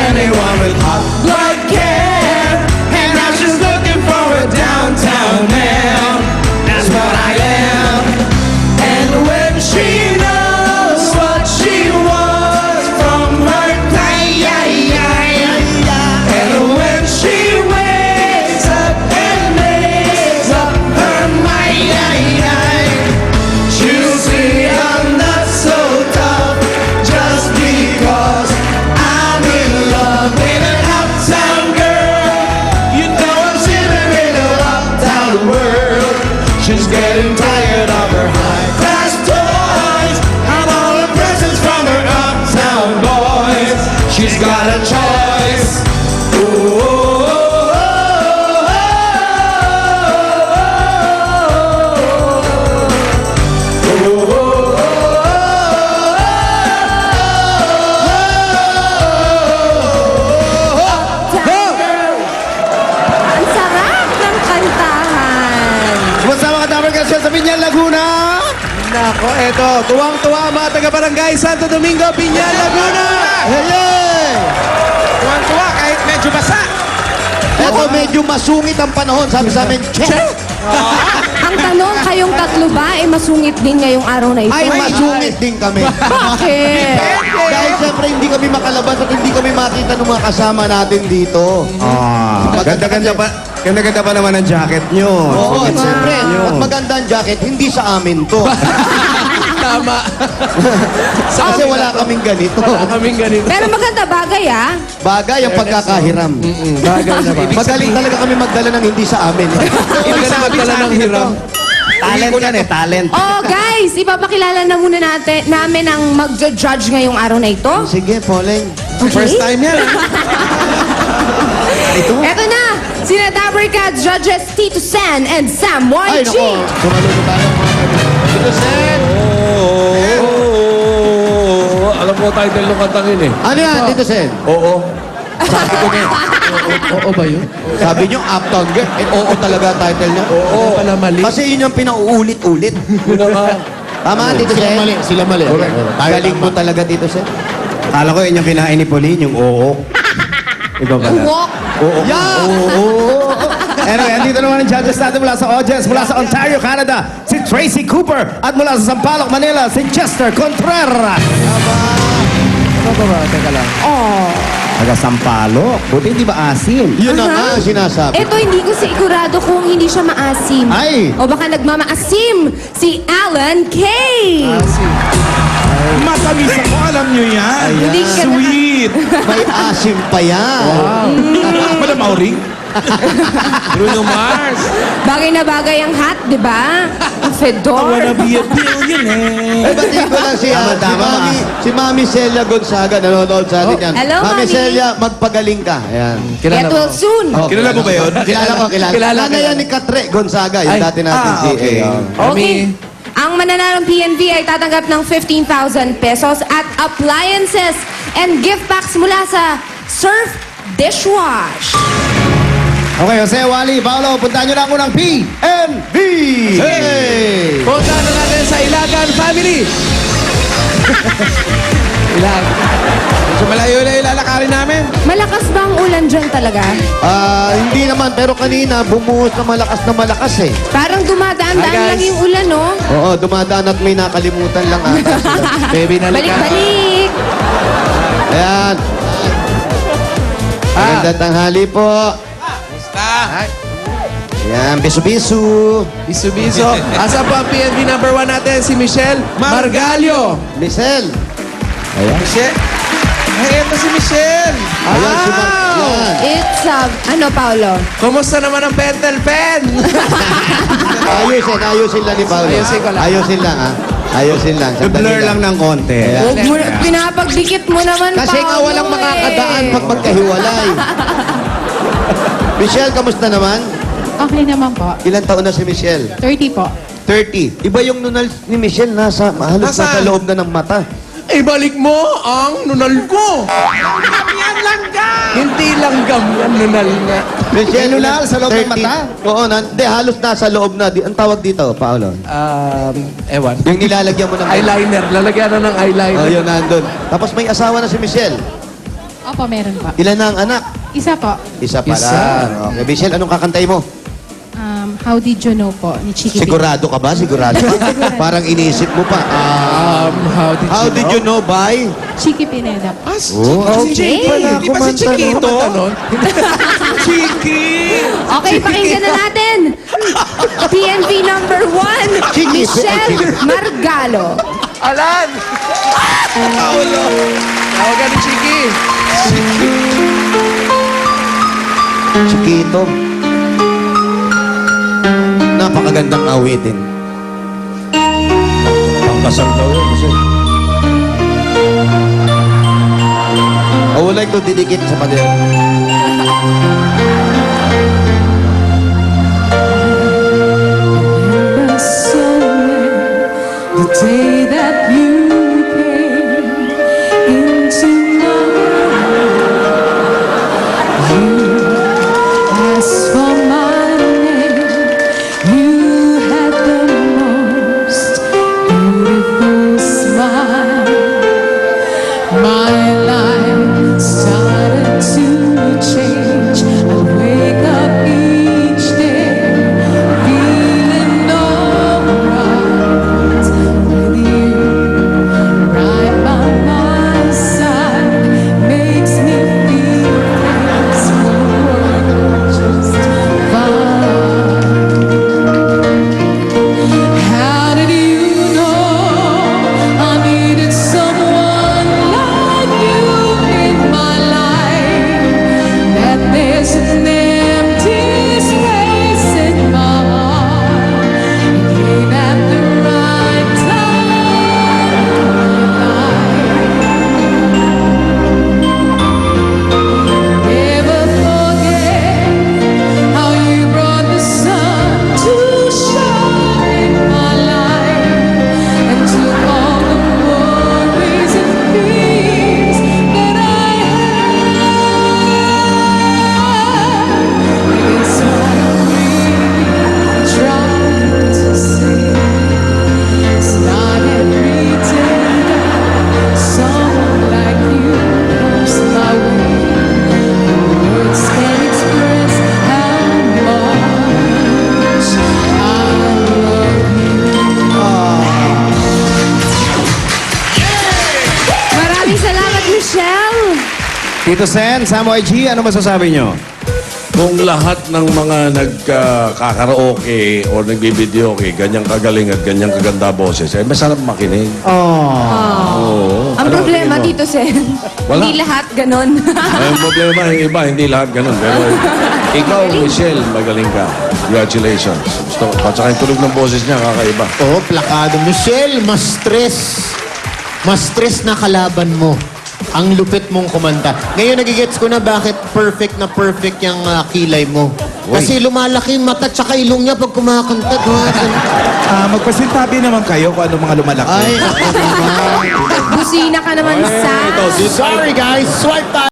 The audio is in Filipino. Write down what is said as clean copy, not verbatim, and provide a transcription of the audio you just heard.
anyone with hot blood can. And now she's looking for a downtown man. That's what I am. And when she knows what she wants from her time, and when she wakes up and makes up her mind, she'll see I'm not so tough just because I'm in love with an uptown girl. You know I'm living in an uptown world. She's getting tired of her high-class toys and all the presents from her uptown boys. She's got a choice. Ang sarap ng kantahan. Kumusta mga Dapper Cats sa Piñan, Laguna? Nako, eto, tuwang-tuwa mga taga-barangay Santo Domingo, Piñan, Laguna! Hey! Tuwang-tuwa kahit medyo basa. Eto, medyo masungit ang panahon. Sabi sa amin, check! Ang tanong, kayong tatlo ba ay masungit din ngayong araw na ito? Ay, masungit din kami. Bakit? Dahil siyempre hindi kami makalabas at hindi kami makita ng mga kasama natin dito. Ganda-ganda pa. Ganda-ganda pa naman ang jacket nyo. Oo, at Sige, siyempre, nyo. at maganda ang jacket, hindi sa amin to. Tama. Kasi wala kaming ganito. Kaming ganito. Pero maganda bagay ah. Bagay ang pagkakahiram. Bagay naman. Magaling talaga kami magdala ng hindi sa amin. Ibig sabihin magdala ng hiram. Talent yan eh, talent. Oh guys, ipapakilala na muna namin ang mag-judge ngayong araw na ito. Sige, Poleng. Okay? First time yan. Eto na, sina Dapper Cats judges Tito Sen and Sam Ay, YG. nako. Sumalunod tayo mga kaibigan. Dito, Sen. Alam ko title ng kantang yun eh. Ano yan, Dito, Sen? Oo. Sabi ko na. Oo ba yun? Sabi niyo, Uptown Girl. Eh, oo talaga title niya. Oo. Pala mali. Kasi yun yung pinauulit-ulit. Yun nga. Tama, Tito Sen? Sila mali. Galing mo talaga, Tito Sen. Kala ko yun yung kinain ni Pauline, yung oo. Iba pala. Walk. Oo. Yeah! Oo. Anyway, andito naman ang judges natin mula sa audience, mula sa Ontario, Canada, si Tracy Cooper. At mula sa Sampaloc, Manila, si Chester Contreras. Ano ba ba? Teka lang. Oh. Taga Sampaloc. Buti hindi ba asin? Yun na nga sinasabi. Ito hindi ko sigurado kung hindi siya maasim. Ay! O baka nagmamaasim si Alan K. Matamis ako, alam nyo yan. Hindi ka na- Sweet. May asim pa yan. Madam Auring? Bruno Mars. Bagay na bagay ang hat, di ba? Ang fedor. Wanna be a billionaire. Eh, batiin ko lang si Mami Celia Gonzaga. Nanonood sa atin yan. Hello, Mami Mami. Celia, magpagaling ka. Ayan. Get well soon. Kilala mo ba yun? Kilala ko, kilala. Kilala, Nanay kilala. yan ni Katre Gonzaga. Yung Ay, dati natin ah, si okay. Okay. Ang mananarong PNV ay tatanggap ng 15,000 pesos at appliances and gift packs mula sa Surf Dishwash. Okay, Jose, Wally, Paolo, puntahan nyo na ang unang PNV! Hey! Punta na natin sa Ilagan Family. Ilag. So malayo na ilalakarin namin. Malakas ba ang ulan dyan talaga? Hindi naman, pero kanina bumuhos na malakas eh. Parang dumadaan-daan Hi, guys. lang yung ulan, no? Oo, dumadaan at may nakalimutan lang ata sila. Baby na Balik-balik. Ayan. Magandang tanghali po. Ayan, bisu-bisu. Bisu-biso. Asa po ang PNV number 1 natin? Si Michelle Margalio. Michelle. Michelle. Ay, ito si Michelle. Ayan, si Yan. It's, ano, Paolo? Kumusta naman ang pentel pen? Ayusin lang ni Paolo. Ayusin ko lang. Ayusin lang, ha? Ayusin lang. Sandali Blur lang ng konti. Ayan. Huwag mo, pinapagdikit mo naman, Kasi nga Paolo, walang eh. makakadaan pag magkahiwalay. Michelle, kamusta naman? Okay naman po. Ilan taon na si Michelle? 30 po. 30. Iba yung nunal ni Michelle, halos nasa Nasaan? loob na ng mata. Ibalik mo ang nunal ko. Hindi langgam yan, nunal nga. Michelle, Nunal sa loob ng 30. mata? Oo, hindi, halos nasa loob na. Ang tawag dito, Paolo? Ewan. Yung nilalagyan mo ng... Eyeliner. Lalagyan na ng eyeliner. Oh, yun, nandun. Tapos may asawa na si Michelle. Opo, meron po. Ilan na ang anak? Isa po, Isa pa lang. Okay, Michelle, anong kakantay mo? How Did You Know po, ni Chiki Sigurado ka ba? Sigurado ka? Parang inisip mo pa. How did you know by? Chiki Pineda po. Oh, Okay. Di ba si Chiquito? Chiki! Okay, pakinggan na natin. PNP number 1, Chiki. Michelle Margalo. Tawagan ni Chiki. Chiquito. Napakagandang awitin. Pangkasal daw yun. Kasi I would like to didikit sa pader. The day that you came into my life, you asked for my name. You had the most beautiful smile. My life started to change. I wake up each day feeling alright with you right by my side. Makes me feel things were just fine. How did you know I needed someone like you in my life? That there's an empty space in my heart. It came at the right time in my life. Never forget how you brought the sun to shine in my life and took all the worries and fears that I had. It's what I'm really trying to say. It's not every day that someone like you comes my way. Words can't express how much I love you. Maraming salamat, Michelle! Tito Sen, Samoy G, ano masasabi nyo? Kung lahat ng mga nagkakaraoke o nagbibidyoke, ganyang kagaling at ganyang kaganda boses, eh, masarap makinig. Oo. Ang Ano problema, tingin mo? Tito Sen, Wala. hindi lahat ganon. Ang problema, yung iba, hindi lahat ganun. Pero ikaw, Michelle, magaling ka. Congratulations. Gusto, at saka yung tunog ng boses niya, kakaiba. Oo, plakado. Michelle, mas stress. Mas stress na kalaban mo. Ang lupit mong kumanta. Ngayon, nagigets ko na bakit perfect na perfect yung kilay mo. Kasi lumalaki yung mata tsaka ilong niya pag kumakanta. Magpasintabi naman kayo kung ano mga lumalaki. Ay, ako naman. Busina ka naman, Sam. Sorry guys, swipe tayo.